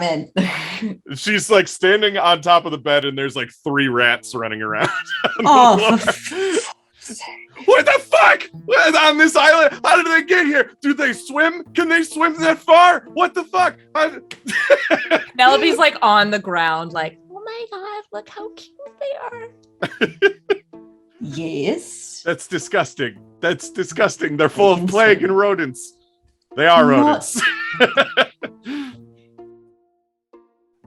I'm in. She's like standing on top of the bed, and there's like 3 rats running around. Oh, What the fuck? On this island? How did they get here? Do they swim? Can they swim that far? What the fuck? Penelope's like on the ground, like, oh my god, look how cute they are. yes. That's disgusting. That's disgusting. They're full of plague and rodents. They are rodents.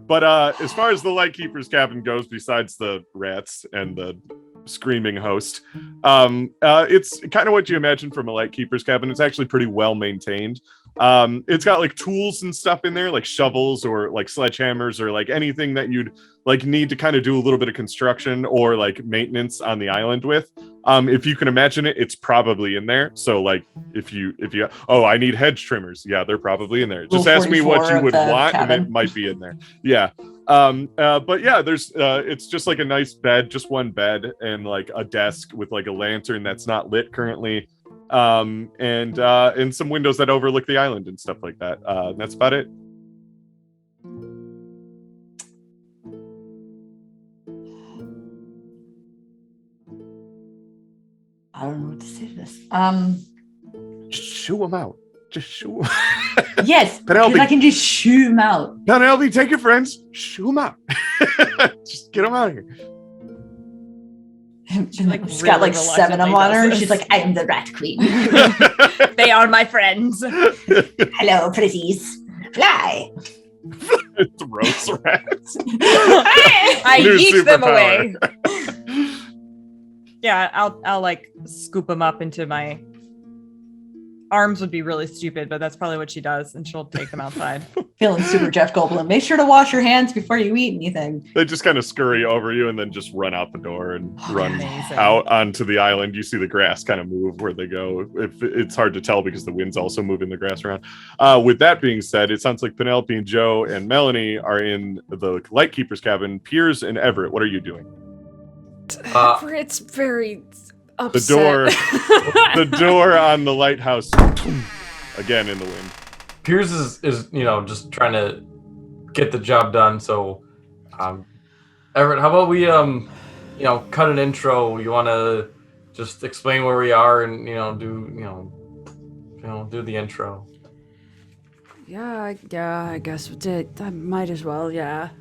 But as far as the Lightkeeper's cabin goes, besides the rats and the screaming host, it's kind of what you imagine from a Lightkeeper's cabin. It's actually pretty well maintained. It's got like tools and stuff in there, like shovels or like sledgehammers or like anything that you'd like need to kind of do a little bit of construction or like maintenance on the island with. If you can imagine it, it's probably in there. So like if you I need hedge trimmers, yeah, they're probably in there. Just ask me what you would want cabin. And it might be in there. Yeah. But yeah, there's it's just like a nice bed, just one bed, and like a desk with like a lantern that's not lit currently. And some windows that overlook the island and stuff like that. That's about it. I don't know what to say to this. Just shoo them out. Just shoo. Yes, because I can just shoo them out. Penelope, take your friends, shoo them out. Just get them out of here. She's got like 7 of them on her. She's like, I'm the rat queen. They are my friends. Hello, pretties. Fly. Throws rats. I yeet them away. Yeah, I'll like scoop them up into my arms. Would be really stupid, but that's probably what she does, and she'll take them outside. Feeling super Jeff Goldblum. Make sure to wash your hands before you eat anything. They just kind of scurry over you and then just run out the door and run out onto the island. You see the grass kind of move where they go. It's hard to tell because the wind's also moving the grass around. With that being said, it sounds like Penelope and Joe and Melanie are in the Lightkeeper's cabin. Piers and Everett, what are you doing? Everett's very upset. The door on the lighthouse again in the wind. Piers is just trying to get the job done. So, Everett, how about we cut an intro? You want to just explain where we are and do the intro. Yeah, I guess I might as well. Yeah.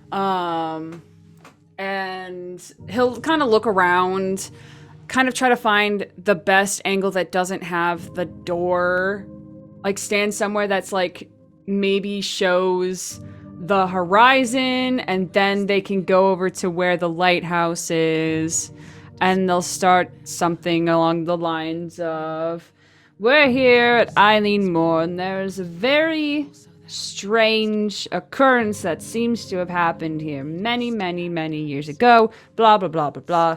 And he'll kind of look around, kind of try to find the best angle that doesn't have the door, like stand somewhere that's like maybe shows the horizon, and then they can go over to where the lighthouse is, and they'll start something along the lines of, we're here at Eilean Moor, and there's a very strange occurrence that seems to have happened here many, many, many years ago, blah, blah, blah, blah, blah.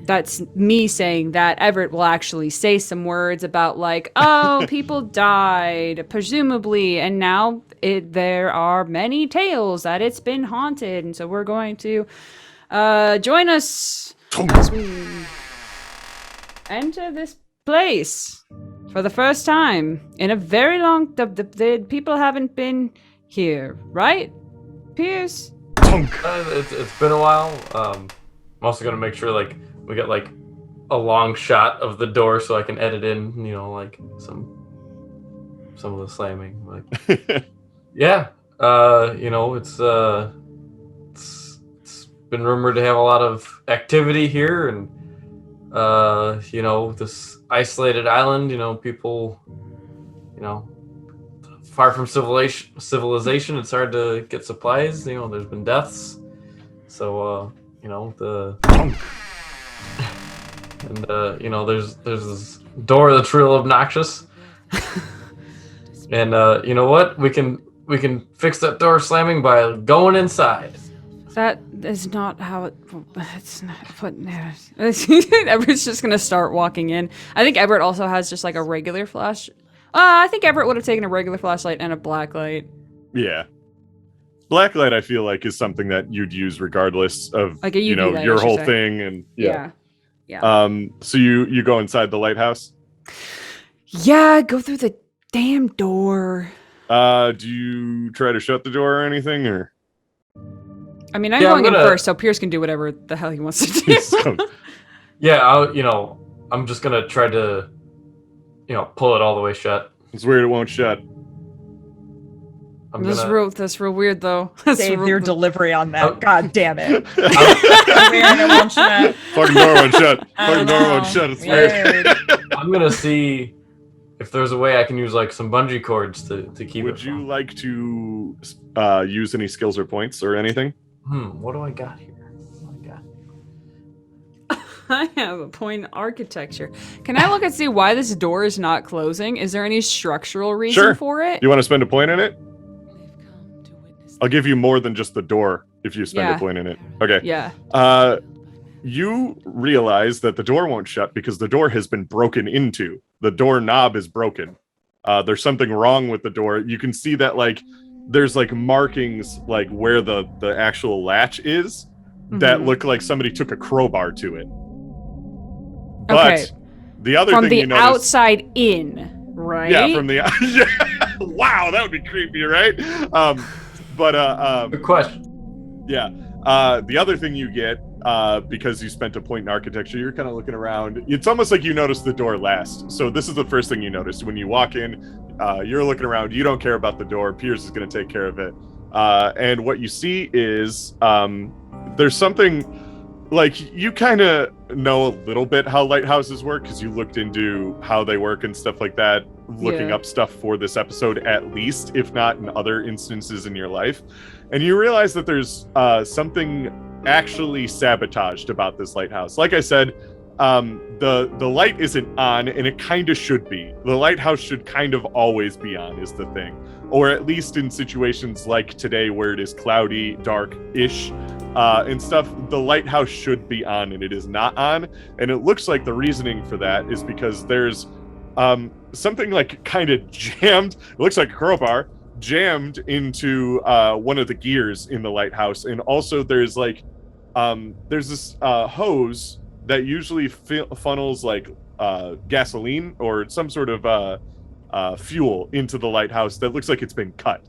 That's me saying that. Everett will actually say some words about like, oh, people died, presumably, and now there are many tales that it's been haunted, and so we're going to join us as we enter this place for the first time in a very long... The people haven't been here, right, Piers? It's been a while. I'm also going to make sure like we get like a long shot of the door so I can edit in, like some of the slamming. Like, yeah, it's been rumored to have a lot of activity here, and this isolated island, people, far from civilization, it's hard to get supplies. There's been deaths, so and there's this door that's real obnoxious, and you know what? We can fix that door slamming by going inside. That is not how it's not put there. Everett's just gonna start walking in. I think Everett also has just like a regular flash. I think Everett would have taken a regular flashlight and a black light. Yeah. Blacklight, I feel like, is something that you'd use regardless of like a UV light, your whole thing, and yeah. So you go inside the lighthouse. Yeah, go through the damn door. Do you try to shut the door or anything, or? I mean, I'm Yeah, going I'm in gonna- first, so Pierce can do whatever the hell he wants to do. So- Yeah, I'm just gonna try to, pull it all the way shut. it's weird it won't shut. I'm That's gonna. real weird though. That's Save real- your delivery on that. Oh. God damn it. I'm, Weird, it won't shut. Fucking door won't shut. I Fucking door know. won't shut. It's weird. Weird. I'm gonna see if there's a way I can use like some bungee cords to keep Would it. you from- like to use any skills or points or anything? What do I got here? What do I got? I have a point in architecture. Can I look and see why this door is not closing? Is there any structural reason Sure. for it? You want to spend a point in it? I'll give you more than just the door if you spend Yeah. a point in it. Okay. Yeah. You realize that the door won't shut because the door has been broken into. The door knob is broken. There's something wrong with the door. You can see that like there's like markings like where the actual latch is that Mhm. look like somebody took a crowbar to it. But Okay. the other From thing the you notice, outside in, right? yeah, from the yeah. Wow, that would be creepy, right? Good question. Yeah. The other thing you get, because you spent a point in architecture, you're kind of looking around. It's almost like you noticed the door last. So this is the first thing you notice when you walk in. You're looking around. You don't care about the door. Piers is going to take care of it. And what you see is there's something like you kind of know a little bit how lighthouses work because you looked into how they work and stuff like that, looking Yeah. up stuff for this episode at least, if not in other instances in your life. And you realize that there's something actually sabotaged about this lighthouse. Like I said, the light isn't on, and it kind of should be. The lighthouse should kind of always be on, is the thing. Or at least in situations like today where it is cloudy, dark-ish, and stuff, the lighthouse should be on, and it is not on. And it looks like the reasoning for that is because there's something like kind of jammed, it looks like a crowbar, jammed into one of the gears in the lighthouse. And also there's like there's this hose that usually funnels like gasoline or some sort of fuel into the lighthouse that looks like it's been cut,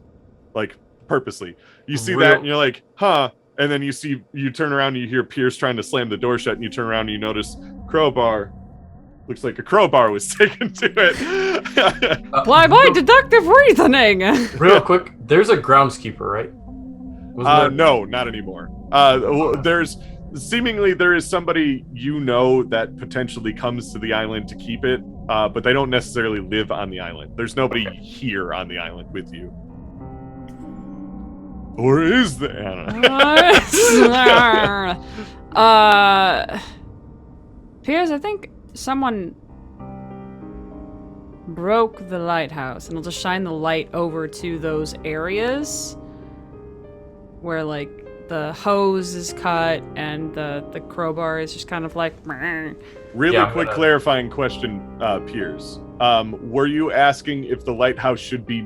like purposely. You see that and you're like, huh? And then you turn around and you hear Pierce trying to slam the door shut, and you turn around and you notice crowbar. Looks like a crowbar was taken to it. Bye-bye, deductive reasoning. Real quick, there's a groundskeeper, right? Wasn't there? No, not anymore. There is somebody that potentially comes to the island to keep it, but they don't necessarily live on the island. There's nobody here on the island with you. Or is there? I don't know. Piers, I think someone broke the lighthouse, and I'll just shine the light over to those areas where like the hose is cut and the crowbar is just kind of like meh. Really Yeah, I'm quick gonna- clarifying question, Piers. Were you asking if the lighthouse should be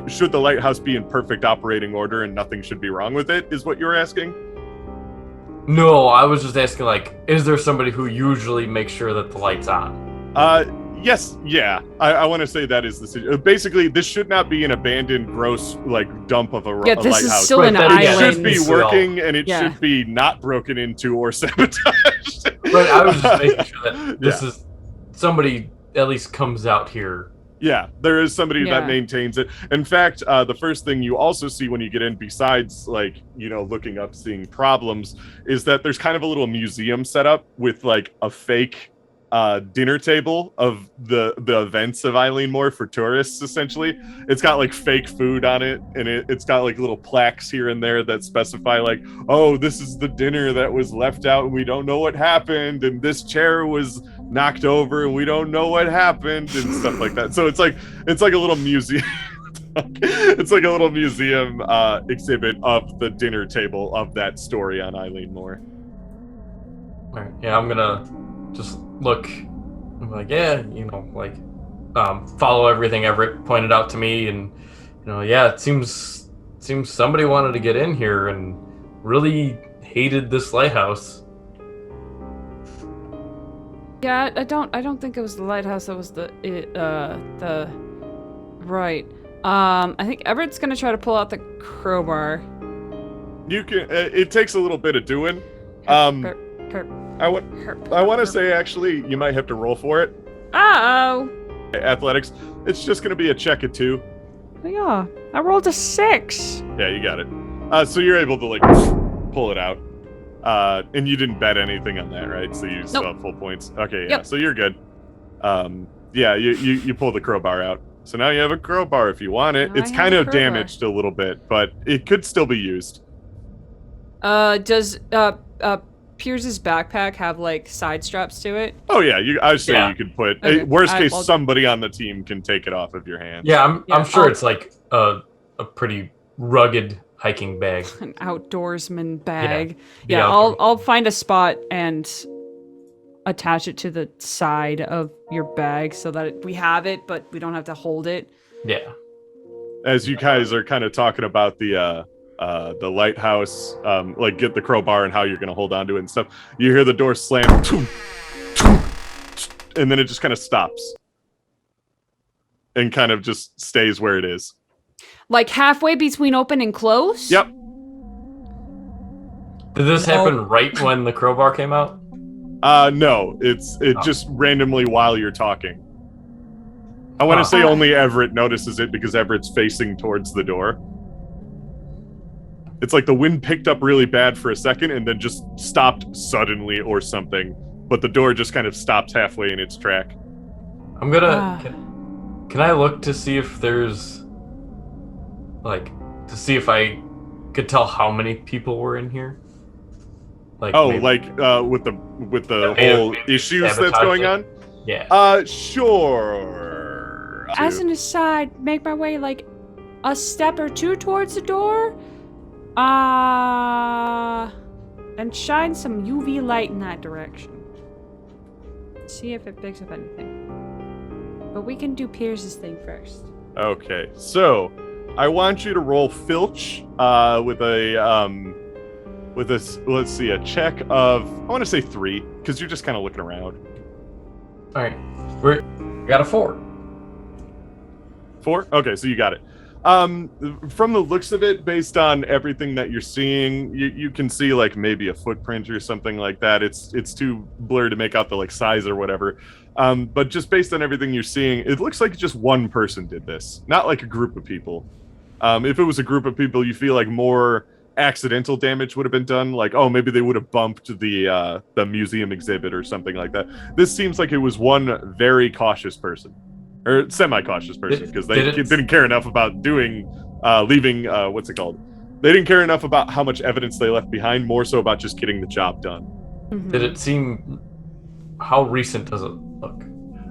should the lighthouse be in perfect operating order and nothing should be wrong with it, is what you're asking? No, I was just asking, like, is there somebody who usually makes sure that the light's on? Yes, yeah. I want to say that is the situation. Basically, this should not be an abandoned, gross, dump of a Yeah, this lighthouse. is still Right, an that It is- island. should be Well, working, and it yeah. should be not broken into or sabotaged. Right, I was just making sure that this is somebody at least comes out here. Yeah, there is somebody Yeah. that maintains it. In fact, the first thing you also see when you get in, besides looking up, seeing problems, is that there's kind of a little museum set up with a fake dinner table of the events of Eilean Moor for tourists. Essentially, it's got fake food on it, and it's got little plaques here and there that specify oh, this is the dinner that was left out and we don't know what happened, and this chair was knocked over and we don't know what happened, and stuff like that. So it's like a little museum. It's like a little museum exhibit of the dinner table of that story on Eilean Moor. All right, yeah, I'm gonna just look. I'm like, yeah, follow everything Everett pointed out to me, and yeah, it seems somebody wanted to get in here and really hated this lighthouse. Yeah, I don't think it was the lighthouse that was the right. I think Everett's gonna try to pull out the crowbar. You can. It takes a little bit of doing. Herp. I want to say actually, you might have to roll for it. Uh-oh. Athletics. It's just going to be a check of 2. Yeah, I rolled a 6. Yeah, you got it. So you're able to like pull it out. And you didn't bet anything on that, right? So you still have full points. Okay, yeah. Yep. So you're good. Yeah, you pull the crowbar out. So now you have a crowbar if you want it. Now It's I have kind a of crowbar. damaged a little bit, but it could still be used. Does Pierce's backpack have like side straps to it? Oh yeah, I would say Yeah. you could put. Okay. Worst case, I'll- somebody on the team can take it off of your hands. Yeah, I'm sure I'll- it's like a pretty rugged hiking bag. An outdoorsman bag. Yeah, Yeah, outdoor- I'll find a spot and attach it to the side of your bag so that we have it, but we don't have to hold it. Yeah. As you guys are kind of talking about the lighthouse, like get the crowbar and how you're going to hold on to it and stuff, you hear the door slam, and then it just kind of stops and kind of just stays where it is. Like halfway between open and close? Yep. Did this happen right when the crowbar came out? No, it just randomly while you're talking. I want to say Ah. only Everett notices it because Everett's facing towards the door. It's like the wind picked up really bad for a second and then just stopped suddenly or something. But the door just kind of stops halfway in its track. I'm gonna. Ah. Can I look to see if there's, like, to see if I could tell how many people were in here? Like, Oh, maybe- like with the Yeah, whole maybe issues that's sabotage going it. on? Yeah. Sure. As an aside, make my way like a step or two towards the door. And shine some UV light in that direction. See if it picks up anything. But we can do Pierce's thing first. Okay, so I want you to roll filch with let's see, a check of, I want to say 3 because you're just kind of looking around. All right. We got a 4. 4? Okay, so you got it. From the looks of it, based on everything that you're seeing, you can see like maybe a footprint or something like that. It's too blurred to make out the like size or whatever. But just based on everything you're seeing, it looks like just one person did this, not like a group of people. If it was a group of people, you feel like more accidental damage would have been done. Like, oh, maybe they would have bumped the museum exhibit or something like that. This seems like it was one very cautious person. Or semi-cautious person, because they didn't care enough about leaving, what's it called? They didn't care enough about how much evidence they left behind, more so about just getting the job done. Mm-hmm. Did it seem? How recent does it look?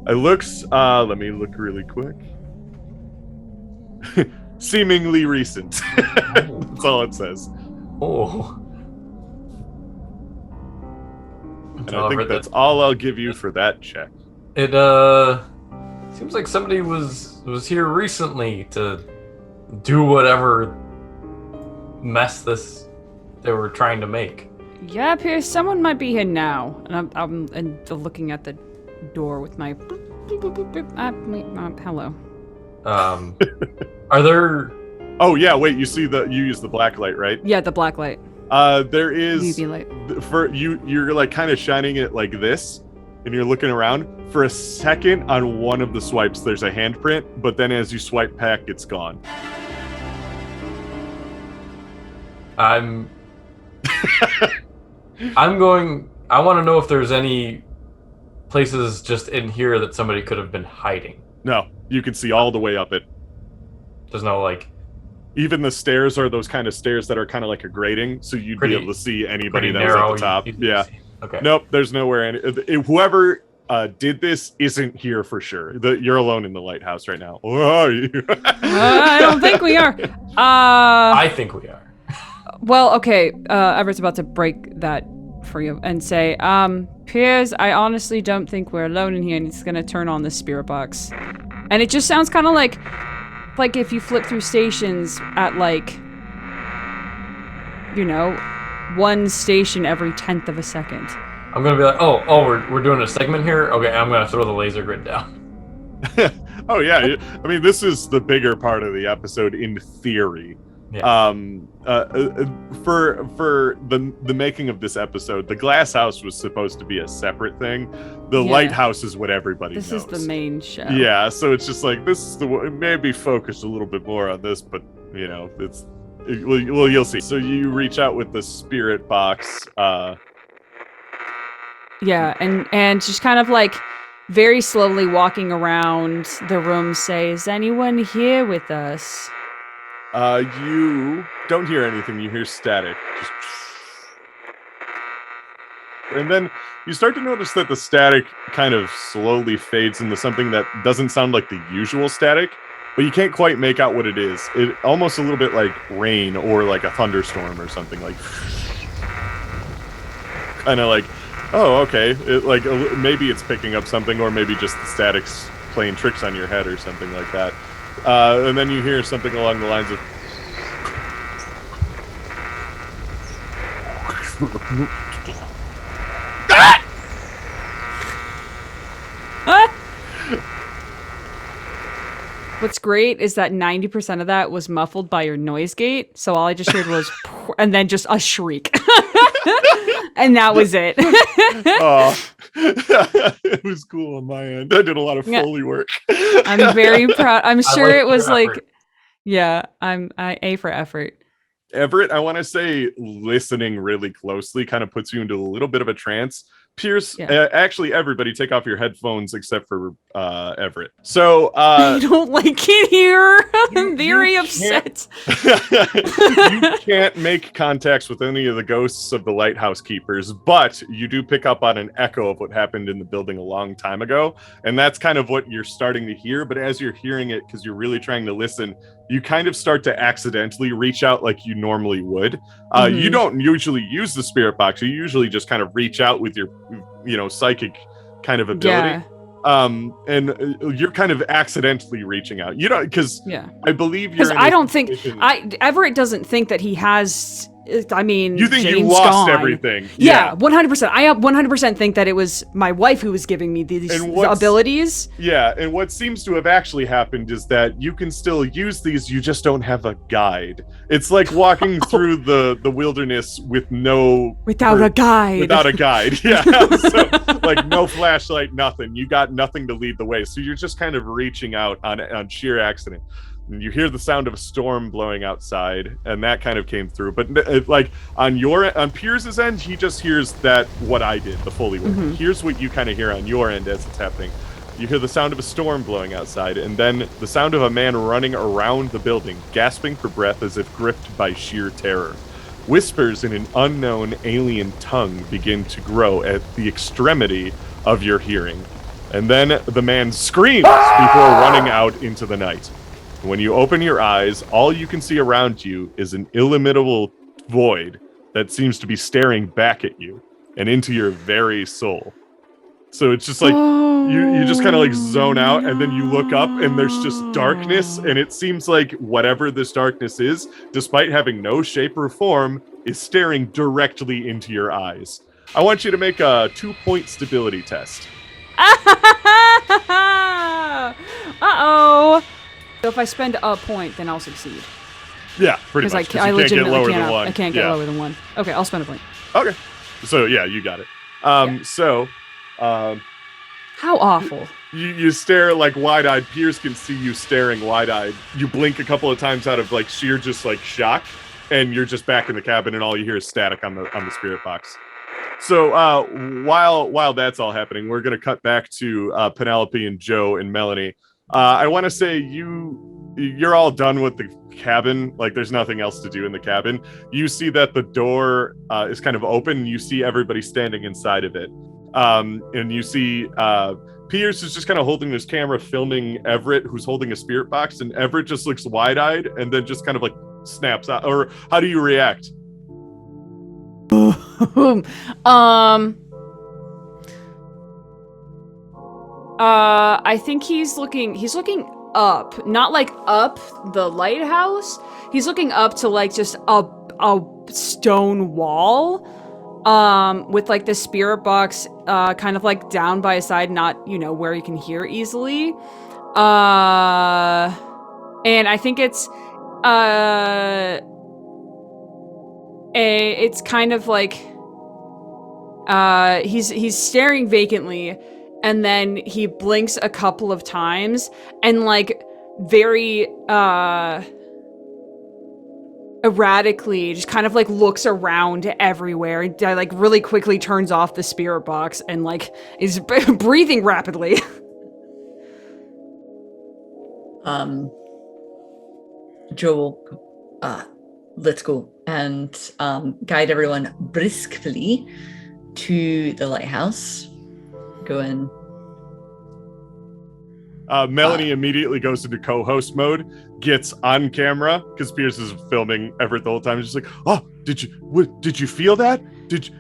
It looks, let me look really quick. Seemingly recent. That's all it says. Oh. And I think that's all I'll give you for that check. It seems like somebody was here recently to do whatever mess they were trying to make. Yeah, Pierce, someone might be here now. And I'm looking at the door with my hello. Are there? Oh yeah, wait, you use the black light, right? Yeah, the black light. There is UV light. for you're like kind of shining it like this, and you're looking around. For a second on one of the swipes, there's a handprint, but then as you swipe back, it's gone. I'm going. I want to know if there's any places just in here that somebody could have been hiding. No, you can see all the way up it. There's no like. Even the stairs are those kind of stairs that are kind of like a grating, so you'd be able to see anybody that was at the top. Yeah. Okay. Nope, there's nowhere. Whoever did this isn't here for sure. You're alone in the lighthouse right now. Where are you? I don't think we are. I think we are. Well, okay. Everett's about to break that for you and say, Piers, I honestly don't think we're alone in here, and he's gonna turn on the spirit box. And it just sounds kind of like if you flip through stations at one station every 10th of a second. I'm gonna be like, oh, we're doing a segment here. Okay, I'm gonna throw the laser grid down. Oh yeah, I mean this is the bigger part of the episode in theory. Yeah. For the making of this episode, the Glass House was supposed to be a separate thing. The Yeah. Lighthouse is what everybody This knows. is the main show. Yeah, so it's just like this is maybe focus a little bit more on this, but you know, well, you'll see. So you reach out with the spirit box. Yeah, and just kind of like very slowly walking around the room, say, "Is anyone here with us?" You don't hear anything. You hear static. Just... And then you start to notice that the static kind of slowly fades into something that doesn't sound like the usual static, but you can't quite make out what it is. It almost a little bit like rain or like a thunderstorm or something, like kind of like, oh, okay. It like maybe it's picking up something, or maybe just the static's playing tricks on your head or something like that. And then you hear something along the lines of What's great is that 90% of that was muffled by your noise gate, so all I just heard was and then just a shriek. And that was it. oh. It was cool on my end. I did a lot of Foley work. I'm very proud. I'm sure like it was your like effort. yeah, I A for effort. Everett, I want to say listening really closely kind of puts you into a little bit of a trance. Pierce, Yeah. actually, everybody take off your headphones except for Everett. So, I don't like it here. I'm very you upset. you can't make contacts with any of the ghosts of the lighthouse keepers, but you do pick up on an echo of what happened in the building a long time ago. And that's kind of what you're starting to hear. But as you're hearing it, because you're really trying to listen, you kind of start to accidentally reach out like you normally would. You don't usually use the spirit box. You usually just kind of reach out with your, psychic kind of ability. Yeah. And you're kind of accidentally reaching out. You know, because Yeah. I believe you're. Because I don't think Everett doesn't think that he has. I mean, You think Jane's you lost gone. everything? Yeah, 100%. I 100% think that it was my wife who was giving me these abilities. Yeah, and what seems to have actually happened is that you can still use these, you just don't have a guide. It's like walking through the wilderness with Without a guide. Without a guide, yeah. So, like no flashlight, nothing. You got nothing to lead the way. So you're just kind of reaching out on sheer accident. And you hear the sound of a storm blowing outside, and that kind of came through. But like on Pierce's end, he just hears that what I did, the Foley work. Here's what you kind of hear on your end as it's happening. You hear the sound of a storm blowing outside, and then the sound of a man running around the building, gasping for breath as if gripped by sheer terror. Whispers in an unknown alien tongue begin to grow at the extremity of your hearing. And then the man screams before running out into the night. When you open your eyes, all you can see around you is an illimitable void that seems to be staring back at you and into your very soul. So it's just like you just kind of like zone out, and then you look up and there's just darkness, and it seems like whatever this darkness is, despite having no shape or form, is staring directly into your eyes. I want you to make a 2-point stability test. Uh-oh. So if I spend a point, then I'll succeed. Yeah, pretty much. I you can't get lower than can't. 1. I can't get lower than 1. Okay, I'll spend a point. Okay. So yeah, you got it. So how awful. You stare like wide-eyed. Pierce can see you staring wide-eyed. You blink a couple of times out of like sheer just like shock, and you're just back in the cabin, and all you hear is static on the spirit box. So while that's all happening, we're gonna cut back to Penelope and Joe and Melanie. I want to say you're all done with the cabin. Like there's nothing else to do in the cabin. You see that the door is kind of open. You see everybody standing inside of it. And you see Pierce is just kind of holding this camera filming Everett, who's holding a spirit box, and Everett just looks wide-eyed and then just kind of like snaps out. Or how do you react? I think he's looking up, not like up the lighthouse. He's looking up to like just a stone wall, with like the spirit box, kind of like down by his side, not, where you can hear easily. And I think it's it's kind of like he's staring vacantly, and then he blinks a couple of times and like very erratically just kind of like looks around everywhere and like really quickly turns off the spirit box and like is breathing rapidly. Joe will let's go and guide everyone briskly to the lighthouse. Go in. Melanie immediately goes into co-host mode, gets on camera because Pierce is filming Everett the whole time. She's like, "Oh, did you feel that? Did you?"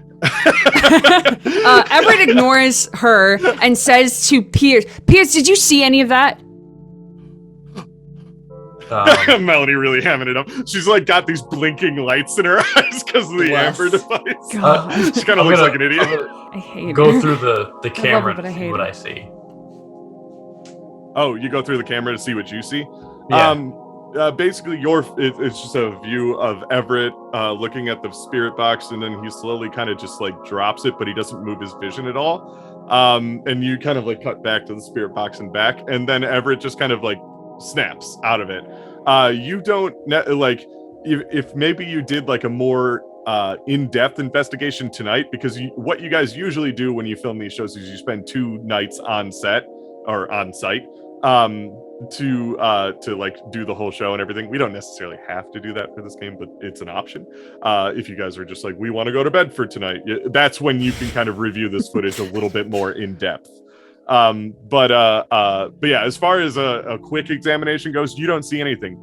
Everett ignores her and says to Pierce, "Pierce, did you see any of that?" Melanie really hamming it up. She's like got these blinking lights in her eyes because of the amber device. She kind of looks like an idiot. I hate Go her. through the camera but I to see hate what it. I see. Oh, you go through the camera to see what you see? Yeah. Basically, it's just a view of Everett looking at the spirit box, and then he slowly kind of just like drops it, but he doesn't move his vision at all. And you kind of like cut back to the spirit box and back, and then Everett just kind of like snaps out of it. You don't like if maybe you did like a more in-depth investigation tonight, because what you guys usually do when you film these shows is you spend 2 nights on set or on site to like do the whole show and everything. We don't necessarily have to do that for this game, but it's an option. If you guys are just like, we want to go to bed for tonight, that's when you can kind of review this footage a little bit more in depth. But yeah, as far as a quick examination goes, you don't see anything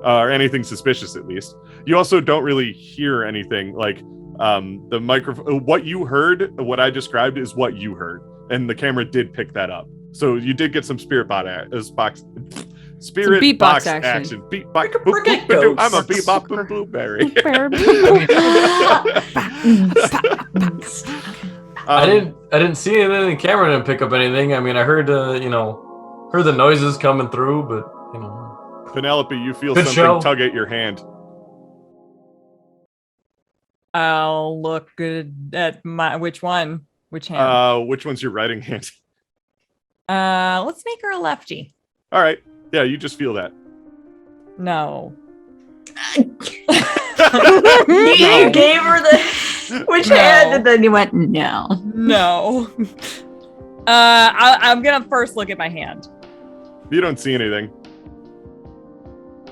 or anything suspicious, at least. You also don't really hear anything like the microphone. What you heard, what I described is what you heard, and the camera did pick that up. So you did get some spirit box beatbox action. Beatbox. Boop, boop, boop, I'm a beatbox boop, blueberry. I didn't see anything. The camera didn't pick up anything. I mean, I heard heard the noises coming through, but Penelope, you feel Good something show. tug at your hand. I'll look at which one? Which hand? Which one's your writing hand? Let's make her a lefty. All right. Yeah, you just feel that. No. You gave her the which hand, and then you went no. No. I'm gonna first look at my hand. You don't see anything.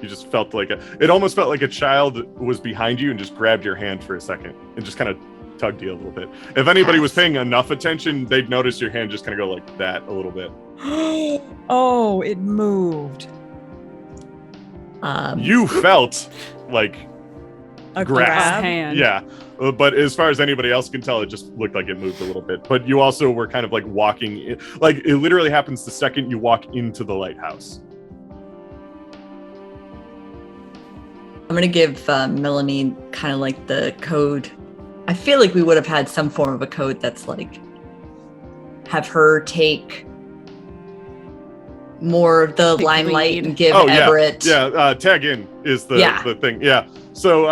You just felt like it almost felt like a child was behind you and just grabbed your hand for a second and just kind of tugged you a little bit. If anybody was paying enough attention, they'd notice your hand just kind of go like that a little bit. Oh, it moved. You felt like A grasp. hand. Yeah. But as far as anybody else can tell, it just looked like it moved a little bit. But you also were kind of like walking in, like it literally happens the second you walk into the lighthouse. I'm gonna give Melanie kind of like the code. I feel like we would have had some form of a code that's like have her take more of the Take limelight lead. and give Oh, yeah. Everett. Yeah, tag in is the thing. Yeah. So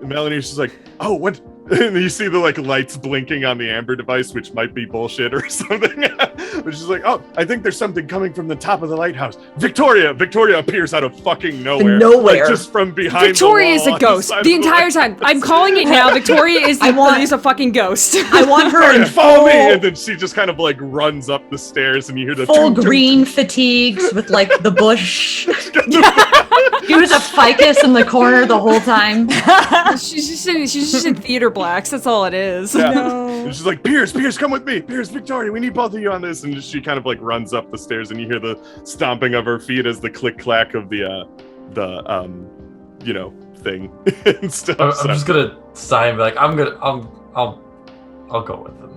Melanie's just like, oh, what? And you see the like lights blinking on the amber device, which might be bullshit or something. But she's like, oh, I think there's something coming from the top of the lighthouse. Victoria appears out of fucking nowhere. Nowhere. Like, just from behind Victoria the is wall a on ghost side the of entire time. I'm calling it now. Victoria is is a fucking ghost. I want her Victoria, in follow me! full, And then she just kind of like runs up the stairs and you hear the full toot, toot, green fatigues with like the bush. He was a ficus in the corner the whole time. she's just in theater blacks. That's all it is. Yeah. No. And she's like, Pierce, come with me. Pierce, Victoria, we need both of you on this. And she kind of like runs up the stairs and you hear the stomping of her feet as the click clack of the thing and stuff. I'm just gonna sigh and be like, I'll go with them.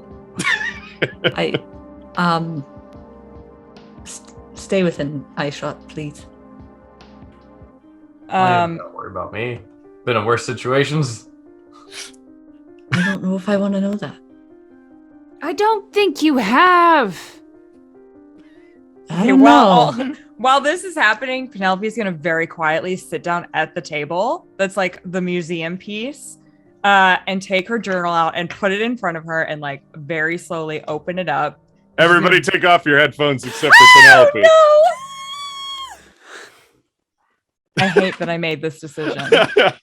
Stay within eye shot, please. Don't worry about me. Been in worse situations. I don't know if I want to know that. I don't think you have. I don't know. While this is happening, Penelope's gonna very quietly sit down at the table that's like the museum piece, and take her journal out and put it in front of her and like very slowly open it up. Everybody take off your headphones except for Penelope. No! I hate that I made this decision.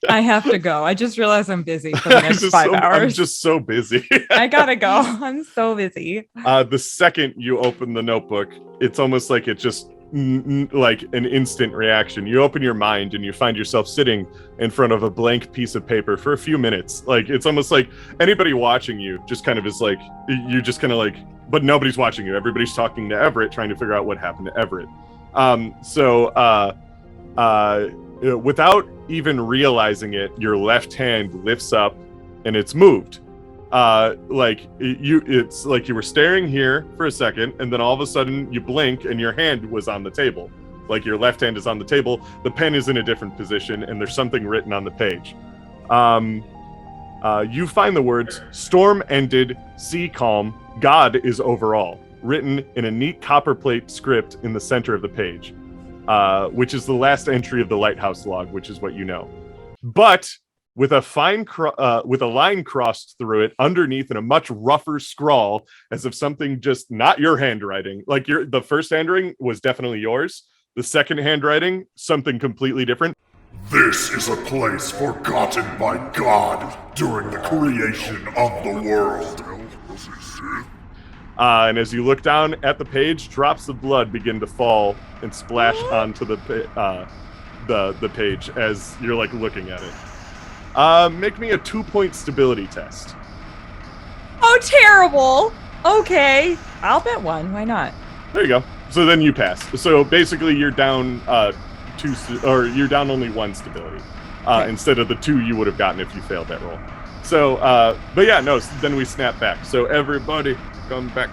I have to go. I just realized I'm busy for the next 5 hours. I'm just so busy. I gotta go. I'm so busy. The second you open the notebook, it's almost like it just like an instant reaction. You open your mind and you find yourself sitting in front of a blank piece of paper for a few minutes. Like it's almost like anybody watching you just kind of is like, you just kind of like, but nobody's watching you. Everybody's talking to Everett, trying to figure out what happened to Everett. Without even realizing it, your left hand lifts up and it's moved. It's like you were staring here for a second, and then all of a sudden you blink and your hand was on the table. Like your left hand is on the table, the pen is in a different position, and there's something written on the page. You find the words, "Storm ended, sea calm, God is over all," written in a neat copperplate script in the center of the page. Which is the last entry of the lighthouse log, which is what you know. But with a with a line crossed through it underneath in a much rougher scrawl, as if something just not your handwriting. Like the first handwriting was definitely yours. The second handwriting, something completely different. This is a place forgotten by God during the creation of the world. And as you look down at the page, drops of blood begin to fall and splash onto the page as you're like looking at it. Make me a 2-point stability test. Oh, terrible. Okay. I'll bet 1. Why not? There you go. So then you pass. So basically you're down you're down only 1 stability instead of the 2 you would have gotten if you failed that roll. So, but yeah, no, then we snap back. So everybody, come back.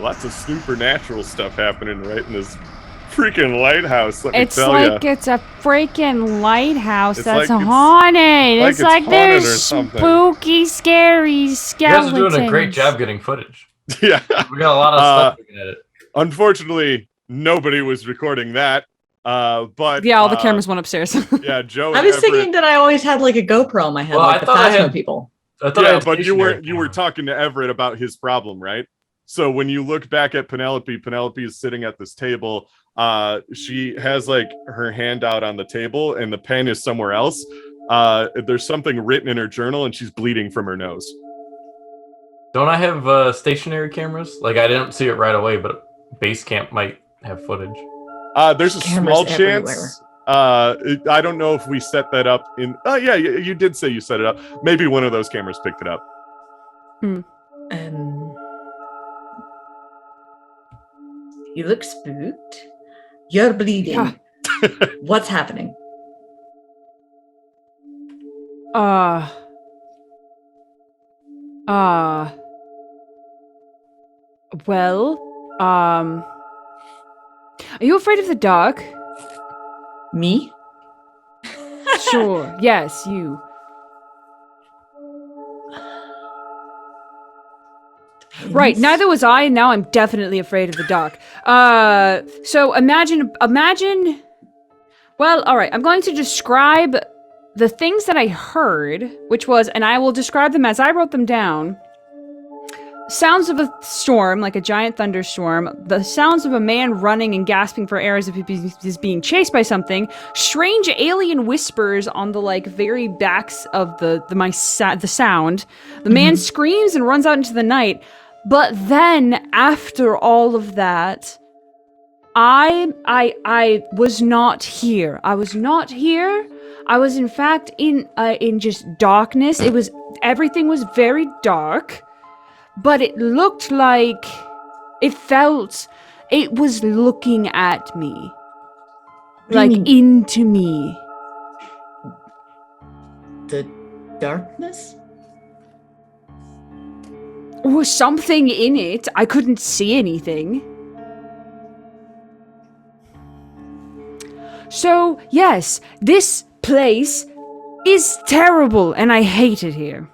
Lots of supernatural stuff happening right in this freaking lighthouse. Let me tell ya. It's a freaking lighthouse It's that's like haunted. It's like haunted there's or something. spooky, scary You skeletons. guys are doing a great job getting footage. Yeah. We got a lot of stuff looking at it. Unfortunately, nobody was recording that. But Yeah, all the cameras went upstairs. Yeah, Joe. I was thinking that I always had like a GoPro in my head, Well, like I the thought I Phasma had- people. I thought I Yeah, had but you stationary were camera. talking to Everett about his problem, right? So when you look back at Penelope is sitting at this table. She has like her hand out on the table and the pen is somewhere else. There's something written in her journal and she's bleeding from her nose. Don't I have stationary cameras? Like I didn't see it right away, but base camp might have footage. There's a Cameras small everywhere. chance. I don't know if we set that up in. Oh yeah, you did say you set it up. Maybe one of those cameras picked it up. You look spooked. You're bleeding. Yeah. What's happening? Well, are you afraid of the dark? Me? Sure. Yes, you. Right, neither was I, and now I'm definitely afraid of the dark. So imagine, well, all right, I'm going to describe the things that I heard, which was, and I will describe them as I wrote them down. Sounds of a storm, like a giant thunderstorm, the sounds of a man running and gasping for air as if he's being chased by something, strange alien whispers on the like very backs of the sound. The man screams and runs out into the night. But then, after all of that, I was not here. I was not here. I was in fact in just darkness. Everything was very dark, but it looked like it was looking at me, like into me. The darkness? There was something in it. I couldn't see anything. So, yes, this place is terrible, and I hate it here.